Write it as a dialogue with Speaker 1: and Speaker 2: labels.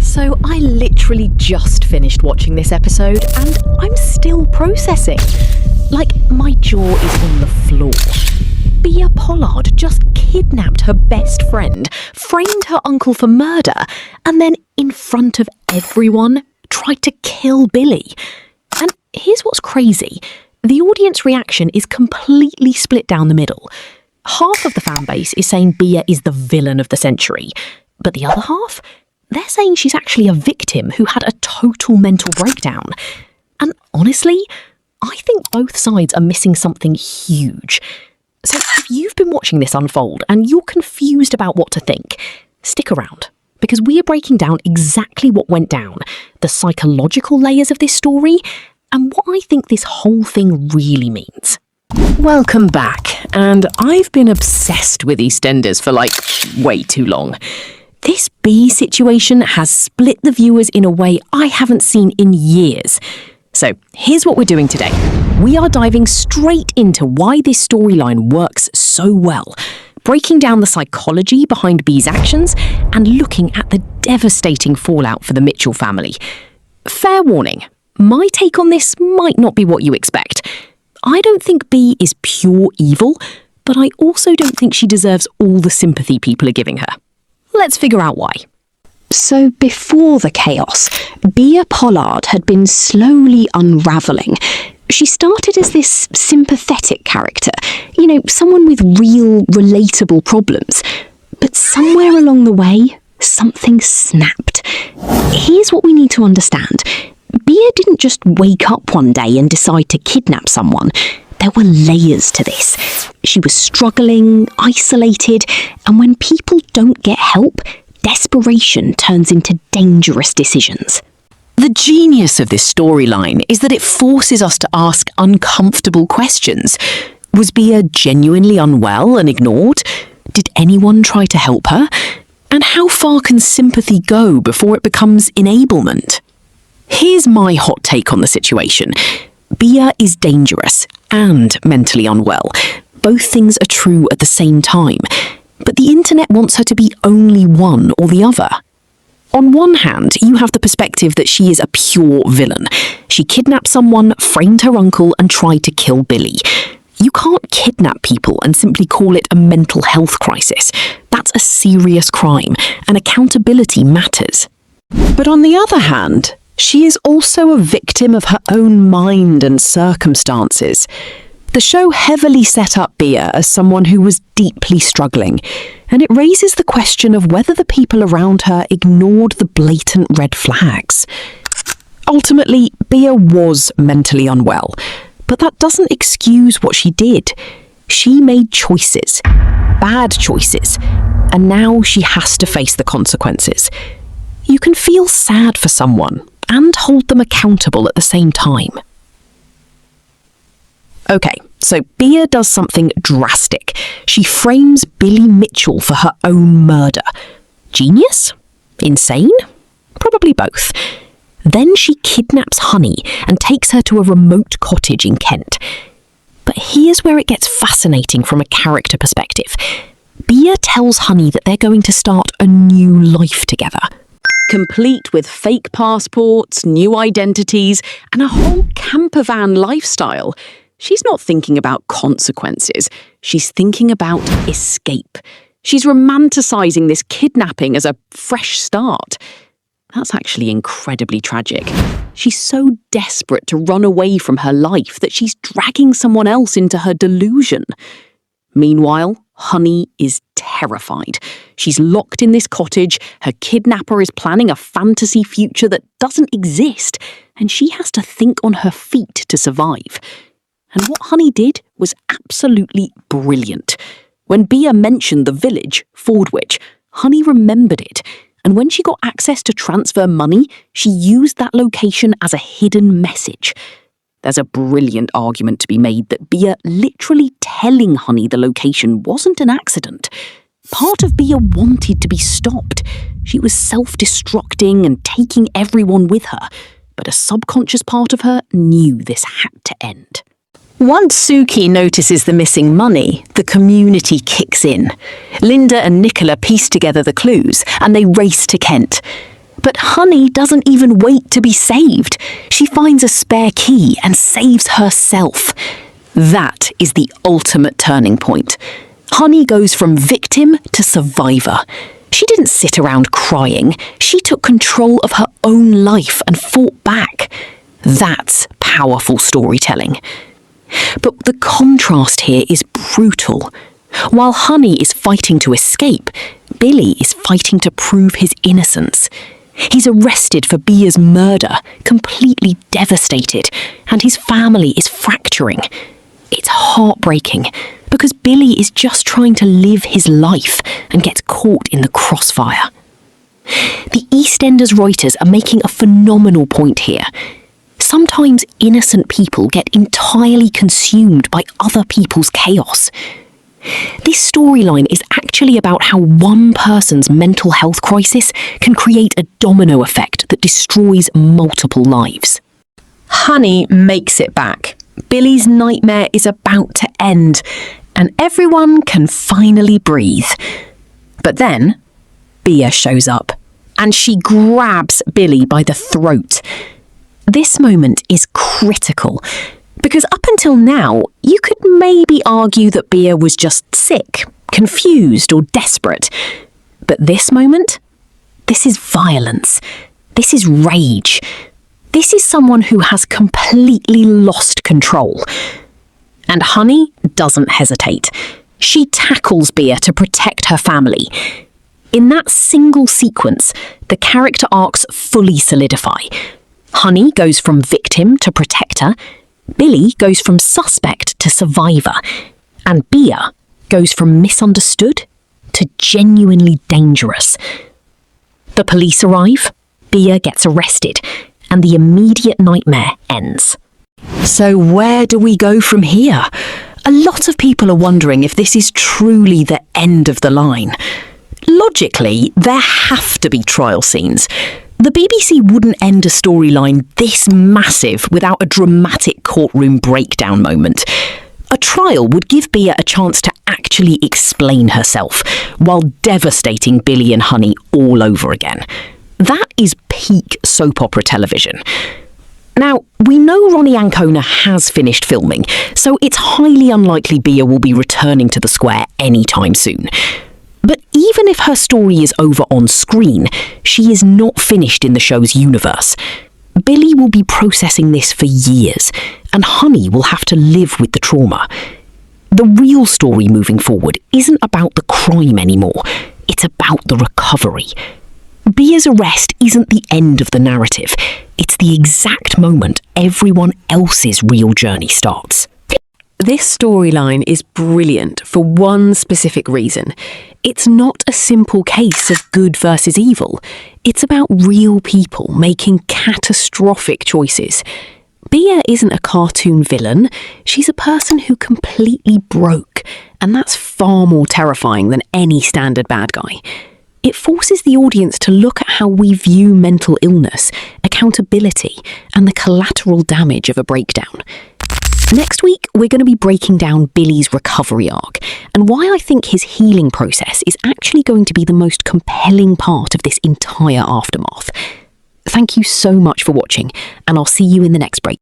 Speaker 1: So I literally just finished watching this episode and I'm still processing. Like, my jaw is on the floor. Bea Pollard just kidnapped her best friend, framed her uncle for murder, and then in front of everyone tried to kill Billy. And here's what's crazy. The audience reaction is completely split down the middle. Half of the fan base is saying Bea is the villain of the century, but the other half, they're saying she's actually a victim who had a total mental breakdown. And honestly, I think both sides are missing something huge. So if you've been watching this unfold and you're confused about what to think, stick around, because we are breaking down exactly what went down, the psychological layers of this story, and what I think this whole thing really means.
Speaker 2: Welcome back, and I've been obsessed with EastEnders for way too long. This Bea situation has split the viewers in a way I haven't seen in years. So here's what we're doing today. We are diving straight into why this storyline works so well, breaking down the psychology behind Bea's actions and looking at the devastating fallout for the Mitchell family. Fair warning, my take on this might not be what you expect. I don't think Bea is pure evil, but I also don't think she deserves all the sympathy people are giving her. Let's figure out why.
Speaker 3: So before the chaos, Bea Pollard had been slowly unravelling. She started as this sympathetic character, someone with real, relatable problems. But somewhere along the way, something snapped. Here's what we need to understand. Bea didn't just wake up one day and decide to kidnap someone. There were layers to this. She was struggling, isolated, and when people don't get help, desperation turns into dangerous decisions.
Speaker 2: The genius of this storyline is that it forces us to ask uncomfortable questions. Was Bea genuinely unwell and ignored? Did anyone try to help her? And how far can sympathy go before it becomes enablement? Here's my hot take on the situation. Bea is dangerous and mentally unwell. Both things are true at the same time. But the internet wants her to be only one or the other. On one hand, you have the perspective that she is a pure villain. She kidnapped someone, framed her uncle, and tried to kill Billy. You can't kidnap people and simply call it a mental health crisis. That's a serious crime, and accountability matters. But on the other hand, she is also a victim of her own mind and circumstances. The show heavily set up Bea as someone who was deeply struggling, and it raises the question of whether the people around her ignored the blatant red flags. Ultimately, Bea was mentally unwell, but that doesn't excuse what she did. She made choices, bad choices, and now she has to face the consequences. You can feel sad for someone and hold them accountable at the same time. Okay, so Bea does something drastic. She frames Billy Mitchell for her own murder. Genius? Insane? Probably both. Then she kidnaps Honey and takes her to a remote cottage in Kent. But here's where it gets fascinating from a character perspective. Bea tells Honey that they're going to start a new life together. Complete with fake passports, new identities, and a whole campervan lifestyle. She's not thinking about consequences. She's thinking about escape. She's romanticising this kidnapping as a fresh start. That's actually incredibly tragic. She's so desperate to run away from her life that she's dragging someone else into her delusion. Meanwhile, Honey is terrified. She's locked in this cottage, her kidnapper is planning a fantasy future that doesn't exist, and she has to think on her feet to survive. And what Honey did was absolutely brilliant. When Bea mentioned the village, Fordwich, Honey remembered it, and when she got access to transfer money, she used that location as a hidden message. There's a brilliant argument to be made that Bea literally telling Honey the location wasn't an accident. Part of Bea wanted to be stopped. She was self-destructing and taking everyone with her, but a subconscious part of her knew this had to end. Once Suki notices the missing money, the community kicks in. Linda and Nicola piece together the clues, and they race to Kent. But Honey doesn't even wait to be saved. She finds a spare key and saves herself. That is the ultimate turning point. Honey goes from victim to survivor. She didn't sit around crying. She took control of her own life and fought back. That's powerful storytelling. But the contrast here is brutal. While Honey is fighting to escape, Billy is fighting to prove his innocence. He's arrested for Bea's murder, completely devastated, and his family is fracturing. It's heartbreaking, because Billy is just trying to live his life and gets caught in the crossfire. The EastEnders writers are making a phenomenal point here. Sometimes innocent people get entirely consumed by other people's chaos. This storyline is actually about how one person's mental health crisis can create a domino effect that destroys multiple lives. Honey makes it back. Billy's nightmare is about to end, and everyone can finally breathe. But then, Bea shows up, and she grabs Billy by the throat. This moment is critical, because up until now, you could maybe argue that Bea was just sick, confused, or desperate. But this moment? This is violence. This is rage. This is someone who has completely lost control. And Honey doesn't hesitate. She tackles Bea to protect her family. In that single sequence, the character arcs fully solidify. Honey goes from victim to protector, Billy goes from suspect to survivor, and Bea goes from misunderstood to genuinely dangerous. The police arrive, Bea gets arrested, and the immediate nightmare ends. So where do we go from here? A lot of people are wondering if this is truly the end of the line. Logically, there have to be trial scenes. The BBC wouldn't end a storyline this massive without a dramatic courtroom breakdown moment. A trial would give Bea a chance to actually explain herself, while devastating Billy and Honey all over again. That is peak soap opera television. Now, we know Ronnie Ancona has finished filming, so it's highly unlikely Bea will be returning to the square anytime soon. But even if her story is over on screen, she is not finished in the show's universe. Billy will be processing this for years, and Honey will have to live with the trauma. The real story moving forward isn't about the crime anymore, it's about the recovery. Bea's arrest isn't the end of the narrative, it's the exact moment everyone else's real journey starts. This storyline is brilliant for one specific reason. It's not a simple case of good versus evil. It's about real people making catastrophic choices. Bea isn't a cartoon villain. She's a person who completely broke, and that's far more terrifying than any standard bad guy. It forces the audience to look at how we view mental illness, accountability, and the collateral damage of a breakdown. Next week, we're going to be breaking down Billy's recovery arc, and why I think his healing process is actually going to be the most compelling part of this entire aftermath. Thank you so much for watching, and I'll see you in the next break.